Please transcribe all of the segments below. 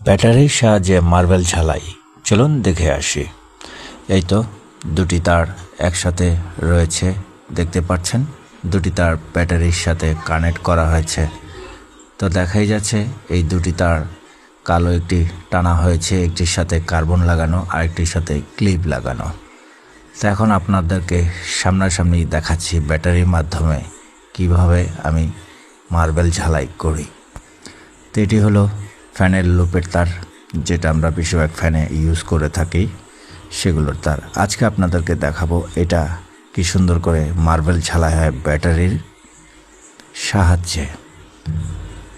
ব্যাটারির সাহায্যে মার্বেল ঝালাই, চলুন দেখে আসি। এই তো দুটি তার একসাথে রয়েছে, দেখতে পাচ্ছেন। দুটি তার ব্যাটারির সাথে কানেক্ট করা হয়েছে। তো দেখাই যাচ্ছে এই দুটি তার কালো একটি টানা হয়েছে, একটির সাথে কার্বন লাগানো, আরেকটির সাথে ক্লিপ লাগানো। তো এখন আপনাদেরকে সামনাসামনি দেখাচ্ছি ব্যাটারির মাধ্যমে কিভাবে আমি মার্বেল ঝালাই করি। তো এটি হলো ফ্যানের লুপের তার, যেটা আমরা বেশিরভাগ ফ্যানে ইউজ করে থাকি, সেগুলোর তার। আজকে আপনাদেরকে দেখাবো এটা কি সুন্দর করে মার্বেল ঝালাই হয় ব্যাটারির সাহায্যে।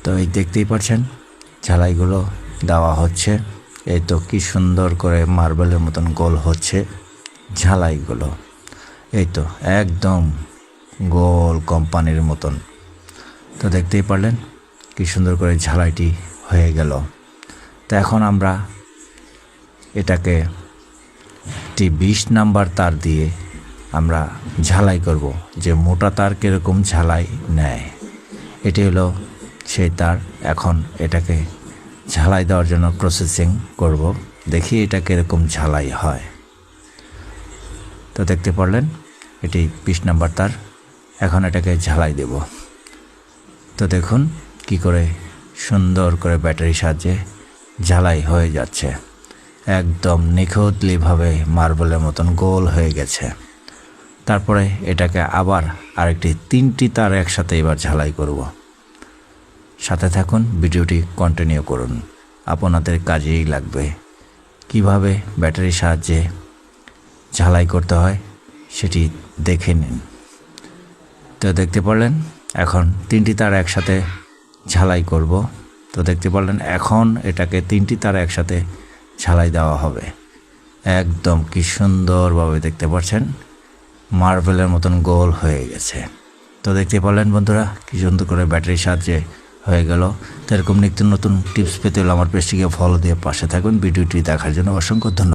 তো এই দেখতেই পাচ্ছেন ঝালাইগুলো দেওয়া হচ্ছে। এই তো কি সুন্দর করে মার্বেলের মতন গোল হচ্ছে ঝালাইগুলো। এই তো একদম গোল কোম্পানির মতন। তো দেখতেই পারলেন কি সুন্দর করে ঝালাইটি হয়ে গেল। তো এখন আমরা এটাকে একটি 20 নাম্বার তার দিয়ে আমরা ঝালাই করব, যে মোটা তার কীরকম ঝালাই নেয়, এটি হলো সেই তার। এখন এটাকে ঝালাই দেওয়ার জন্য প্রসেসিং করব, দেখি এটা কীরকম ঝালাই হয়। তো দেখতে পারলেন এটি 20 নাম্বার তার। এখন এটাকে ঝালাই দেব। তো দেখুন কি করে সুন্দর করে ব্যাটারির সাহায্যে ঝালাই হয়ে যাচ্ছে, একদম নিখুঁতলিভাবে মার্বেলের মতন গোল হয়ে গেছে। তারপরে এটাকে আবার আরেকটি 3টি তার একসাথে এবার ঝালাই করব। সাথে থাকুন, ভিডিওটি কন্টিনিউ করুন, আপনাদের কাজেই লাগবে। কিভাবে ব্যাটারির সাহায্যে ঝালাই করতে হয় সেটি দেখে নিন। তো দেখতে পারলেন এখন 3টি তার একসাথে ঝালাই করব। তো দেখতে পারলেন এখন এটাকে 3টি তার একসাথে ঝালাই দেওয়া হবে। একদম কি সুন্দরভাবে দেখতে পাচ্ছেন মার্বেলের মতন গোল হয়ে গেছে। তো দেখতে পারলেন বন্ধুরা কি সুন্দর করে ব্যাটারির সাহায্যে হয়ে গেল। তো এরকম নিত্য নতুন টিপস পেতে হলে আমার পেজটিকে ফলো দিয়ে পাশে থাকুন। ভিডিওটি দেখার জন্য অসংখ্য ধন্যবাদ।